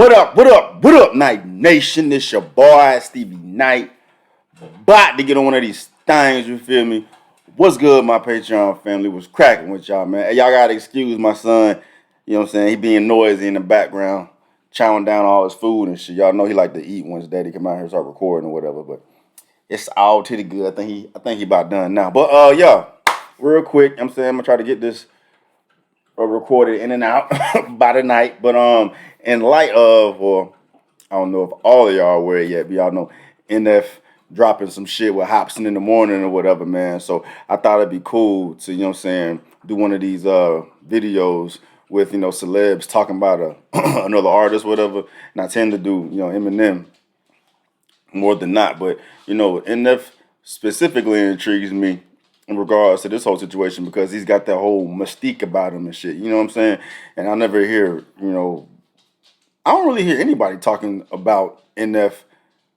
What up, Night Nation? It's your boy, Stevie Knight. Bout to get on one of these things, you feel me? What's good, my Patreon family? What's cracking with y'all, man? Hey, y'all gotta excuse my son, you know what I'm saying? He being noisy in the background, chowing down all his food and shit. Y'all know he like to eat once daddy come out here and start recording or whatever, but it's all titty good. I think he about done now. But y'all, real quick, I'm saying I'm gonna try to get this recorded in and out by the night. But in light of, or I don't know if all of y'all are aware yet, but y'all know NF dropping some shit with Hobson in the morning or whatever, man. So I thought it'd be cool to, you know what I'm saying, do one of these videos with, you know, celebs talking about another artist, whatever. And I tend to do, you know, Eminem more than not. But, you know, NF specifically intrigues me in regards to this whole situation because he's got that whole mystique about him and shit. You know what I'm saying? And I never hear, you know, I don't really hear anybody talking about NF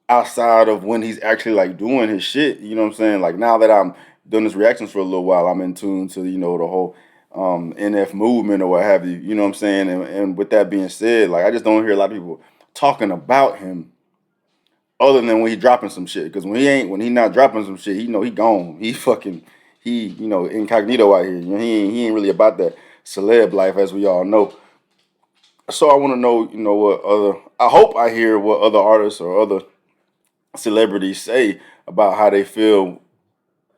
outside of when he's actually like doing his shit. You know what I'm saying? Like now that I'm doing his reactions for a little while, I'm in tune to, you know, the whole NF movement or what have you. You know what I'm saying? And with that being said, like I just don't hear a lot of people talking about him other than when he dropping some shit. Because when he not dropping some shit, he know he gone. He you know, incognito out here. You know, he ain't really about that celeb life as we all know. So I want to know, you know, I hope I hear what other artists or other celebrities say about how they feel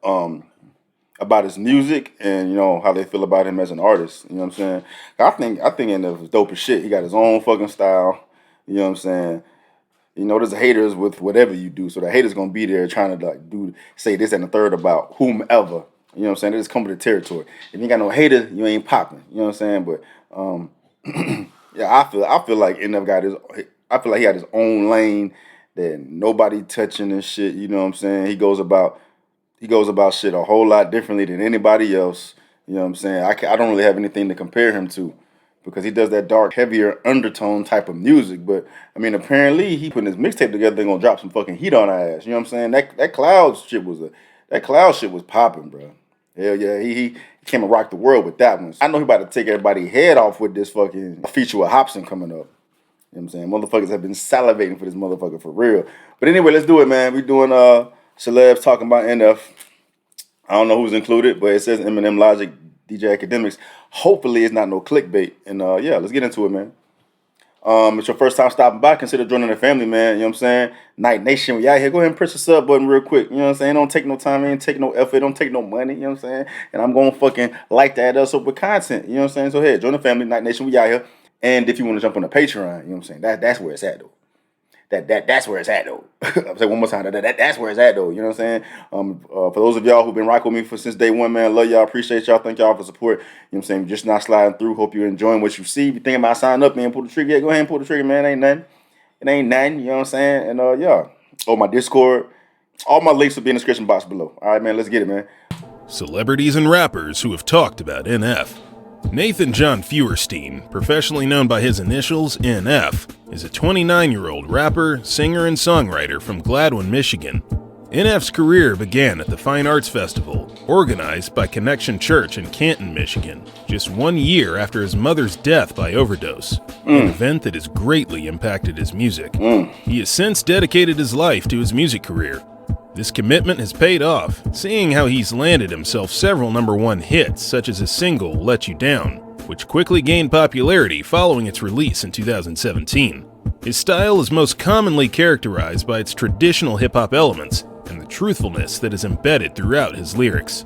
about his music and, you know, how they feel about him as an artist. You know what I'm saying? I think NF is dope as shit. He got his own fucking style. You know what I'm saying? You know, there's haters with whatever you do. So the haters gonna be there trying to like say this and the third about whomever. You know what I'm saying? They just come with the territory. If you ain't got no hater, you ain't popping. You know what I'm saying? But yeah, I feel like NF I feel like he got his own lane that nobody touching and shit. You know what I'm saying? He goes about shit a whole lot differently than anybody else. You know what I'm saying? I don't really have anything to compare him to because he does that dark, heavier undertone type of music. But I mean, apparently he putting his mixtape together and gonna drop some fucking heat on our ass. You know what I'm saying? That cloud shit was popping, bro. Hell yeah, he came and rocked the world with that one. I know he about to take everybody's head off with this fucking feature with Hobson coming up. You know what I'm saying? Motherfuckers have been salivating for this motherfucker for real. But anyway, let's do it, man. We doing celebs talking about NF. I don't know who's included, but it says Eminem, Logic, DJ Academics. Hopefully it's not no clickbait. And yeah, let's get into it, man. It's your first time stopping by, consider joining the family, man. You know what I'm saying? Night Nation, we out here. Go ahead and press the sub button real quick. You know what I'm saying? Don't take no time, ain't take no effort, don't take no money. You know what I'm saying? And I'm going to fucking like to add us up with content. You know what I'm saying? So hey, join the family, Night Nation, we out here. And if you want to jump on the Patreon, you know what I'm saying? That's where it's at, though. That's where it's at, though. I'm saying one more time. That's where it's at, though. You know what I'm saying? For those of y'all who've been rocking with me since day one, man, love y'all, appreciate y'all, thank y'all for support. You know what I'm saying? Just not sliding through. Hope you're enjoying what you see. If you're thinking about signing up, man, pull the trigger. Yeah, go ahead and pull the trigger, man. It ain't nothing. It ain't nothing. You know what I'm saying? And yeah. Oh, my Discord. All my links will be in the description box below. All right, man. Let's get it, man. Celebrities and rappers who have talked about NF. Nathan John Feuerstein, professionally known by his initials NF, is a 29-year-old rapper, singer, and songwriter from Gladwin, Michigan. NF's career began at the Fine Arts Festival, organized by Connection Church in Canton, Michigan, just 1 year after his mother's death by overdose, an event that has greatly impacted his music. He has since dedicated his life to his music career. This commitment has paid off, seeing how he's landed himself several #1 hits, such as his single, Let You Down, which quickly gained popularity following its release in 2017. His style is most commonly characterized by its traditional hip-hop elements and the truthfulness that is embedded throughout his lyrics.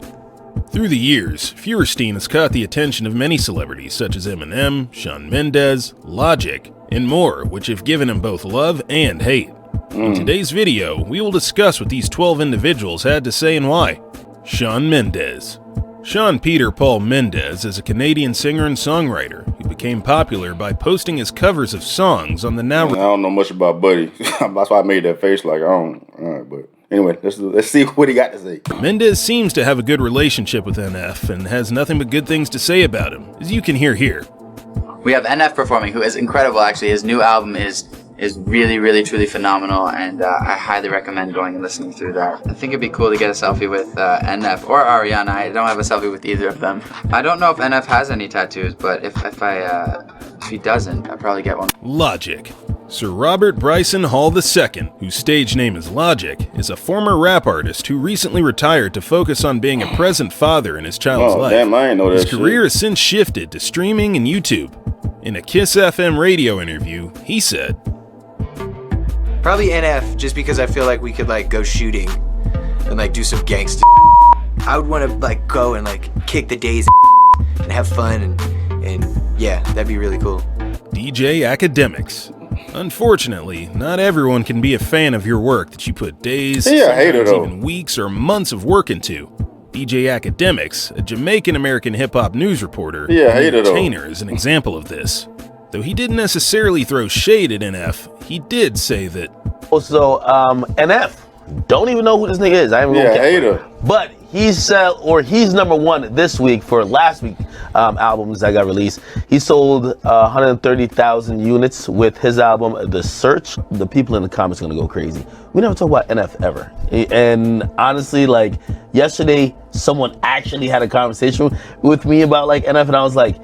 Through the years, Feuerstein has caught the attention of many celebrities such as Eminem, Shawn Mendes, Logic, and more, which have given him both love and hate. In today's video, we will discuss what these 12 individuals had to say and why. Shawn Mendes. Shawn Peter Paul Mendes is a Canadian singer and songwriter who became popular by posting his covers of songs on the now... I don't know much about Buddy. That's why I made that face like, I don't... All right, but... Anyway, let's see what he got to say. Mendes seems to have a good relationship with NF and has nothing but good things to say about him, as you can hear here. We have NF performing, who is incredible, actually. His new album is really, really, truly phenomenal, and I highly recommend going and listening through that. I think it'd be cool to get a selfie with NF or Ariana. I don't have a selfie with either of them. I don't know if NF has any tattoos, but if he doesn't, I'd probably get one. Logic. Sir Robert Bryson Hall II, whose stage name is Logic, is a former rap artist who recently retired to focus on being a present father in his child's life. Damn, I ain't know his that career shit. has since shifted to streaming and YouTube. In a Kiss FM radio interview, he said, Probably NF, just because I feel like we could like go shooting and like do some gangsta. I would want to like go and like kick the days and have fun and yeah, that'd be really cool. DJ Academics. Unfortunately, not everyone can be a fan of your work that you put days, sometimes even weeks or months of work into. DJ Academics, a Jamaican-American hip-hop news reporter and entertainer, is an example of this. Though he didn't necessarily throw shade at NF, he did say that... Also, NF, don't even know who this nigga is. I ain't even gonna hater. But he's number one this week for last week's albums that got released. He sold 130,000 units with his album, The Search. The people in the comments are gonna go crazy. We never talk about NF ever. And honestly, like yesterday, someone actually had a conversation with me about like NF, and I was like,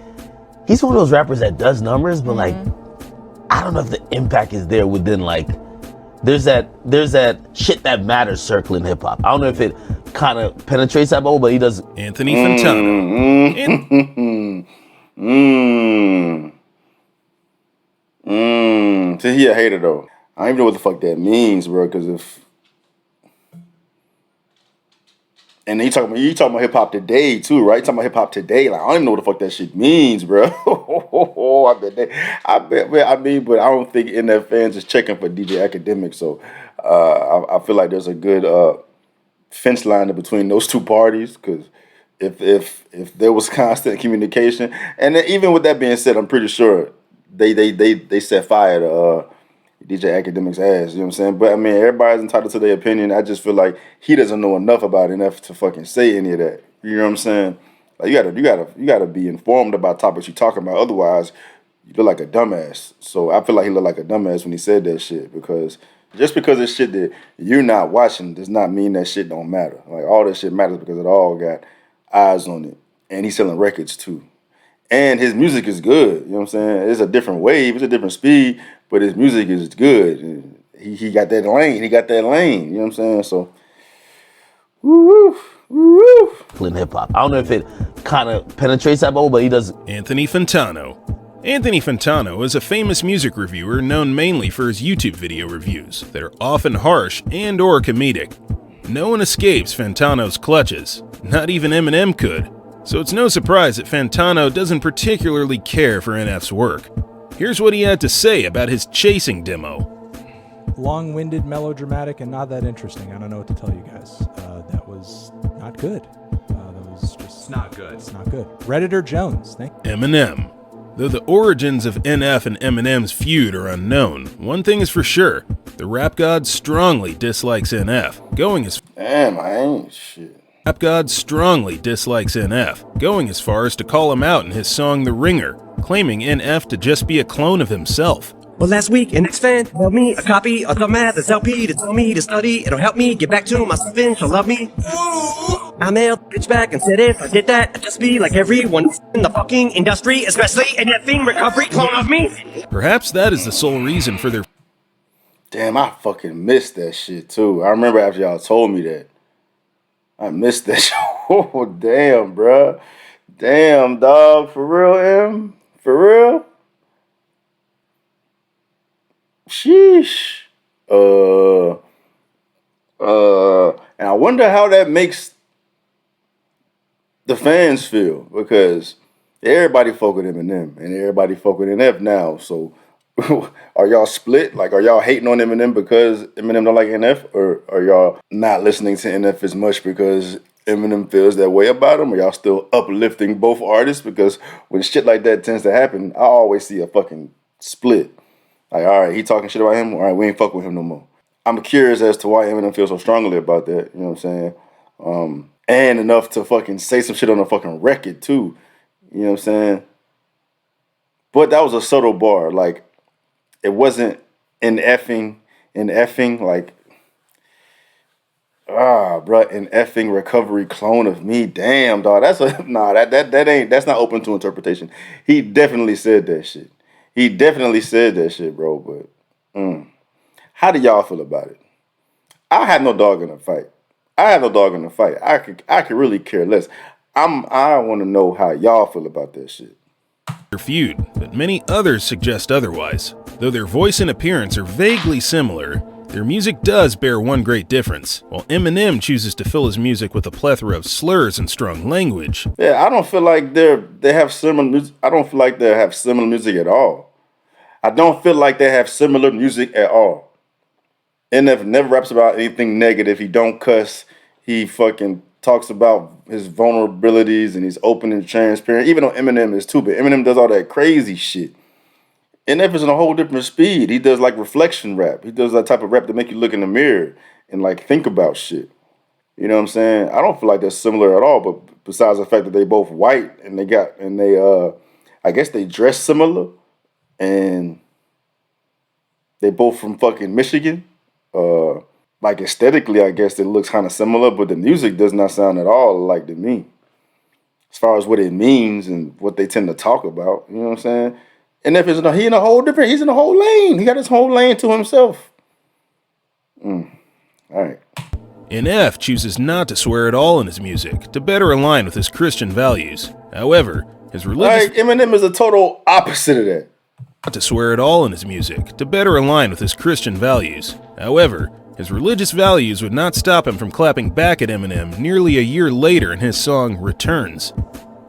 he's one of those rappers that does numbers, but like, I don't know if the impact is there within like, there's that shit that matters circle in hip hop. I don't know if it kind of penetrates that bubble, but he does. Anthony Fantano. So he a hater though. I don't even know what the fuck that means, bro. Because if and you talking about hip hop today too, right? You talking about hip hop today? Like I don't even know what the fuck that shit means, bro. I bet. But I don't think NF fans is checking for DJ Academics. So I feel like there's a good fence line between those two parties. Because if there was constant communication, and then even with that being said, I'm pretty sure they set fire to DJ Academics' ass, you know what I'm saying? But I mean, everybody's entitled to their opinion. I just feel like he doesn't know enough about NF to fucking say any of that. You know what I'm saying? Like you gotta be informed about topics you're talking about. Otherwise, you look like a dumbass. So I feel like he looked like a dumbass when he said that shit, because just because it's shit that you're not watching does not mean that shit don't matter. Like all that shit matters because it all got eyes on it. And he's selling records too. And his music is good, you know what I'm saying? It's a different wave, it's a different speed, but his music is good. He got that lane, you know what I'm saying? So, woo. In hip hop. I don't know if it kind of penetrates that bubble, but he does. Anthony Fantano. Anthony Fantano is a famous music reviewer known mainly for his YouTube video reviews that are often harsh and or comedic. No one escapes Fantano's clutches. Not even Eminem could. So it's no surprise that Fantano doesn't particularly care for NF's work. Here's what he had to say about his Chasing demo. Long-winded, melodramatic, and not that interesting. I don't know what to tell you guys. That was not good. That was just not good. It's not good. Redditor Jones, thank you. Eminem. Though the origins of NF and Eminem's feud are unknown, one thing is for sure. The rap god strongly dislikes NF, going as damn, I ain't shit. Rap God strongly dislikes NF, going as far as to call him out in his song The Ringer, claiming NF to just be a clone of himself. Well, last week, an ex-fan mailed me a copy of the Mathers LP to tell me to study. It'll help me get back to my spin. She'll love me. I mailed bitch back and said if I did that, I'd just be like everyone in the fucking industry, especially an effing recovery clone of me. Perhaps that is the sole reason for their... Damn, I fucking missed that shit too. I remember after y'all told me that. I missed that shit. Oh, damn, bruh. Damn, dog. For real, M? For real? Sheesh. And I wonder how that makes the fans feel, because everybody fuck with Eminem and everybody fuck with NF now. So are y'all split? Like, are y'all hating on Eminem because Eminem don't like NF? Or are y'all not listening to NF as much because Eminem feels that way about him? Or y'all still uplifting both artists? Because when shit like that tends to happen, I always see a fucking split. Like, all right, he talking shit about him. All right, we ain't fucking with him no more. I'm curious as to why Eminem feels so strongly about that. You know what I'm saying? And enough to fucking say some shit on a fucking record too. You know what I'm saying? But that was a subtle bar. Like, it wasn't an effing, like, bruh, an effing recovery clone of me. Damn, dog. That's that's not open to interpretation. He definitely said that shit. Bro, but How do y'all feel about it? I have no dog in the fight. I could really care less. I want to know how y'all feel about that shit. Feud, but many others suggest otherwise. Though their voice and appearance are vaguely similar, their music does bear one great difference. While Eminem chooses to fill his music with a plethora of slurs and strong language, Yeah, I don't feel like they have similar music. I don't feel like they have similar music at all. I don't feel like they have similar music at all. NF never raps about anything negative. He don't cuss. He fucking talks about his vulnerabilities and he's open and transparent. Even though Eminem is too, but Eminem does all that crazy shit. NF is in a whole different speed. He does like reflection rap. He does that type of rap that make you look in the mirror and like think about shit. You know what I'm saying? I don't feel like they're similar at all, but besides the fact that they both white and I guess they dress similar and they both from fucking Michigan. Like aesthetically, I guess it looks kind of similar, but the music does not sound at all alike to me. As far as what it means and what they tend to talk about, you know what I'm saying? And if he's in a whole lane. He got his whole lane to himself. All right. NF chooses not to swear at all in his music to better align with his Christian values. However, his religious Eminem is a total opposite of that. not to swear at all in his music to better align with his Christian values. However, his religious values would not stop him from clapping back at Eminem nearly a year later in his song Returns.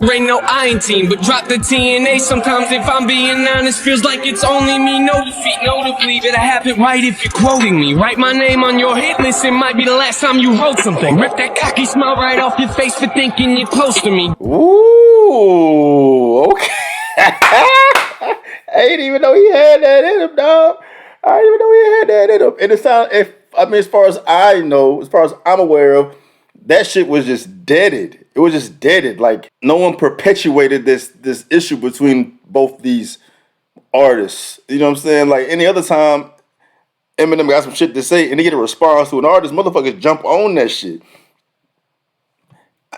Ain't no I ain't team, but drop the TNA. Sometimes if I'm being honest, feels like it's only me. No defeat, no to believe it. I have it right if you're quoting me. Write my name on your hit list, it might be the last time you wrote something. Rip that cocky smile right off your face for thinking you're close to me. Ooh, okay. I didn't even know he had that in him, dog. I didn't even know he had that in him. And it sounds, as far as I know, as far as I'm aware of, that shit was just deaded. It was just deaded. Like, no one perpetuated this issue between both these artists. You know what I'm saying? Like, any other time, Eminem got some shit to say and he get a response to an artist, motherfuckers jump on that shit.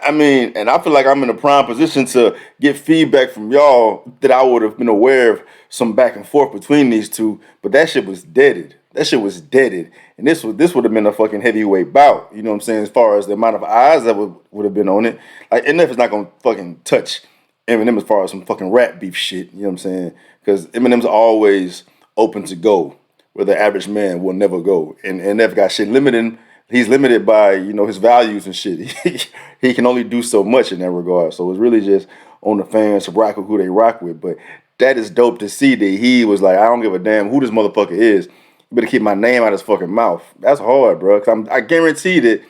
I mean, and I feel like I'm in a prime position to get feedback from y'all that I would have been aware of some back and forth between these two, but that shit was deaded. That shit was deaded. And this would have been a fucking heavyweight bout, you know what I'm saying, as far as the amount of eyes that would have been on it. Like, NF is not gonna fucking touch Eminem as far as some fucking rap beef shit, you know what I'm saying? Because Eminem's always open to go, where the average man will never go. And NF got shit limiting. He's limited by, you know, his values and shit. He can only do so much in that regard. So it's really just on the fans to rock with who they rock with. But that is dope to see that he was like, I don't give a damn who this motherfucker is. You better keep my name out of his fucking mouth. That's hard, bro. Cause I guarantee that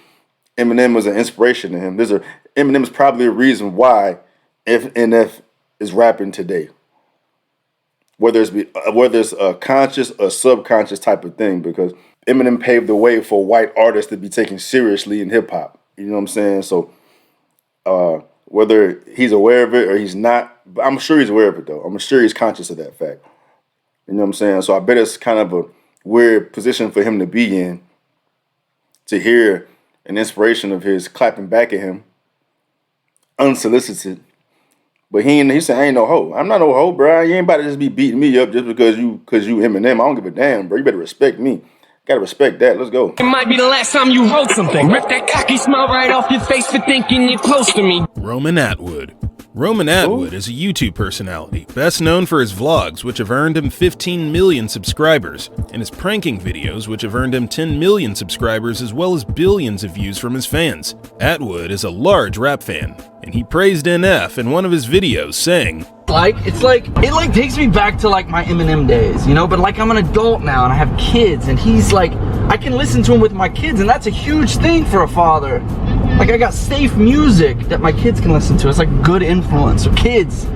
Eminem was an inspiration to him. Eminem is probably a reason why NF is rapping today. Whether it's a conscious or subconscious type of thing, because Eminem paved the way for white artists to be taken seriously in hip hop. You know what I'm saying? So whether he's aware of it or he's not, I'm sure he's aware of it though. I'm sure he's conscious of that fact. You know what I'm saying? So I bet it's kind of a weird position for him to be in, to hear an inspiration of his clapping back at him unsolicited. But he said, I ain't no hoe. I'm not no hoe, bro. You ain't about to just be beating me up just because you Eminem. I don't give a damn, bro. You better respect me. Gotta respect that. Let's go. It might be the last time you wrote something. Rip that cocky smile right off your face for thinking you're close to me. Roman Atwood. Roman Atwood is a YouTube personality, best known for his vlogs, which have earned him 15 million subscribers, and his pranking videos, which have earned him 10 million subscribers as well as billions of views from his fans. Atwood is a large rap fan, and he praised NF in one of his videos, saying, it takes me back to like my Eminem days, you know, but like I'm an adult now and I have kids and he's like, I can listen to him with my kids and that's a huge thing for a father. Like, I got safe music that my kids can listen to. It's like good influence. So kids,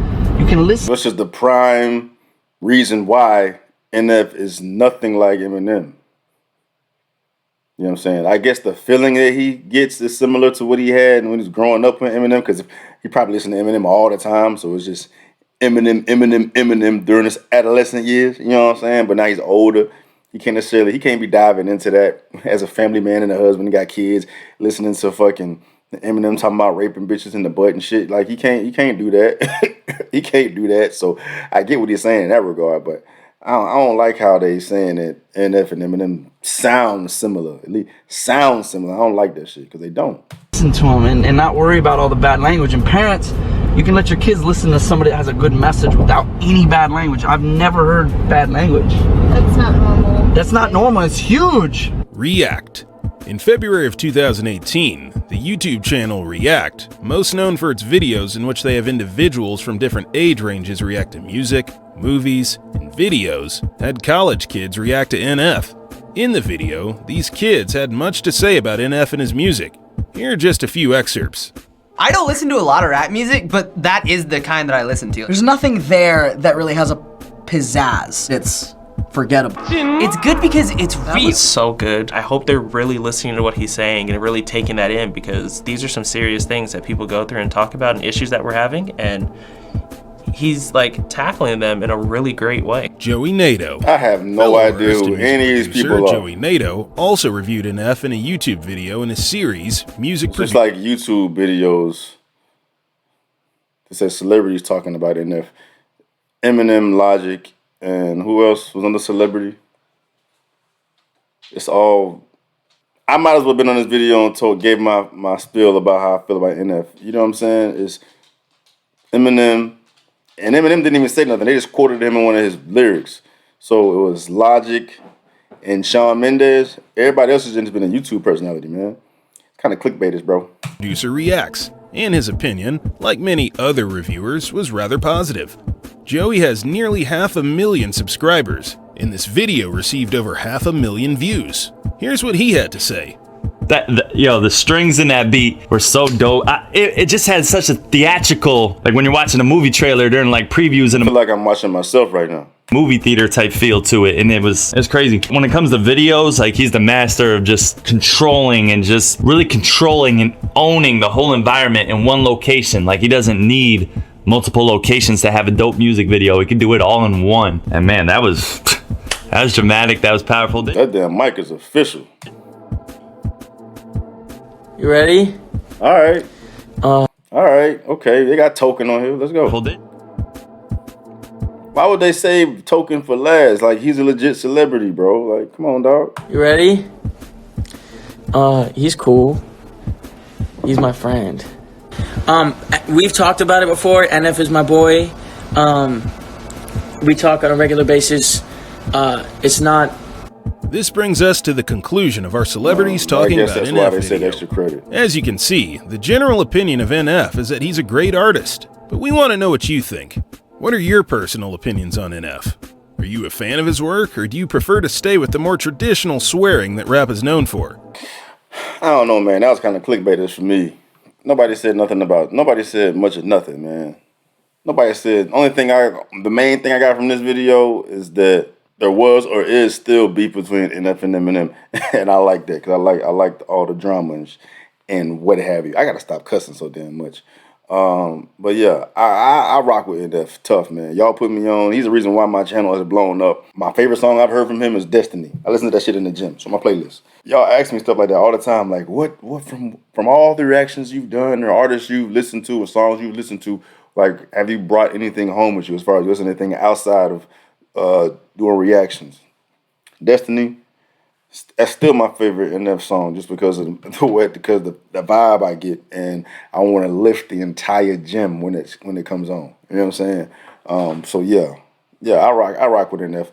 you can listen. Which is the prime reason why NF is nothing like Eminem. You know what I'm saying? I guess the feeling that he gets is similar to what he had when he was growing up with Eminem, because he probably listened to Eminem all the time. So it's just Eminem during his adolescent years. You know what I'm saying? But now he's older. He can't be diving into that as a family man and a husband. He got kids, listening to fucking Eminem talking about raping bitches in the butt and shit. Like, he can't do that. He can't do that. So I get what he's saying in that regard, but I don't like how they saying that NF and Eminem sound similar. At least sound similar. I don't like that shit because they don't. Listen to them and not worry about all the bad language. And parents, you can let your kids listen to somebody that has a good message without any bad language. I've never heard bad language. That's not normal. That's not normal. It's huge. React. In February of 2018, the YouTube channel React, most known for its videos in which they have individuals from different age ranges react to music, movies, and videos, had college kids react to NF. In the video, these kids had much to say about NF and his music. Here are just a few excerpts. I don't listen to a lot of rap music, but that is the kind that I listen to. There's nothing there that really has a pizzazz. It's forgettable. It's good because it's real. That was so good. I hope they're really listening to what he's saying and really taking that in, because these are some serious things that people go through and talk about and issues that we're having, and he's like tackling them in a really great way. Joey Nato. I have no idea who any of these people are. Joey Nato also reviewed NF in a YouTube video in his series, Music Just like YouTube videos. It says celebrities talking about NF. Eminem, Logic, and who else was on the celebrity? It's all. I might as well been on this video and gave my spiel about how I feel about NF. You know what I'm saying? It's Eminem. And Eminem didn't even say nothing. They just quoted him in one of his lyrics. So it was Logic and Shawn Mendes. Everybody else has just been a YouTube personality, man. Kind of clickbaiters, bro. Producer reacts, and his opinion, like many other reviewers, was rather positive. Joey has nearly 500,000 subscribers, and this video received over 500,000 views. Here's what he had to say. The strings in that beat were so dope. It just had such a theatrical, like when you're watching a movie trailer during like previews in I feel like I'm watching myself right now. Movie theater type feel to it, and it's crazy. When it comes to videos, like he's the master of just controlling and just really controlling and owning the whole environment in one location. Like he doesn't need multiple locations to have a dope music video. He can do it all in one. And man, that was dramatic. That was powerful. That damn mic is official. You ready? All right. All right. Okay. They got Talkin on here. Let's go. Hold it. Why would they save Talkin for last? Like he's a legit celebrity, bro. Like, come on, dog. You ready? He's cool. He's my friend. We've talked about it before. NF is my boy. We talk on a regular basis. It's not. This brings us to the conclusion of our celebrities talking about that's NF why they video. said extra credit. As you can see, the general opinion of NF is that he's a great artist, but we want to know what you think. What are your personal opinions on NF? Are you a fan of his work, or do you prefer to stay with the more traditional swearing that rap is known for? I don't know, man. That was kind of clickbaiters for me. Nobody said much of nothing, man. Nobody said. The main thing I got from this video is that there was or is still beef between NF and Eminem, and I like that because I like all the drama and what have you. I gotta stop cussing so damn much. But yeah, I rock with NF tough, man. Y'all put me on. He's the reason why my channel has blown up. My favorite song I've heard from him is Destiny. I listen to that shit in the gym. It's on my playlist. Y'all ask me stuff like that all the time. Like, what from all the reactions you've done, or artists you've listened to, or songs you've listened to, like, have you brought anything home with you as far as listening to anything outside of doing reactions? Destiny, that's still my favorite NF song, just because of the vibe I get, and I want to lift the entire gym when it comes on. You know what I'm saying? So yeah, I rock with NF.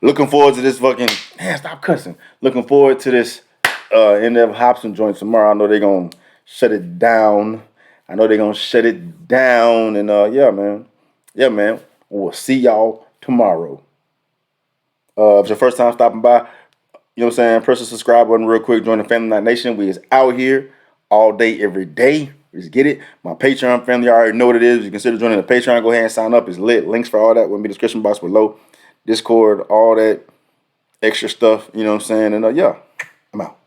Looking forward to this fucking stop cussing. Looking forward to this NF Hobson joint tomorrow. I know they're gonna shut it down. And yeah, man. We'll see y'all tomorrow. If it's your first time stopping by, you know what I'm saying, press the subscribe button real quick. Join the Family Night Nation. We is out here all day, every day. Let's get it. My Patreon family, you already know what it is. If you consider joining the Patreon, go ahead and sign up. It's lit. Links for all that will be in the description box below. Discord, all that extra stuff. You know what I'm saying? And yeah, I'm out.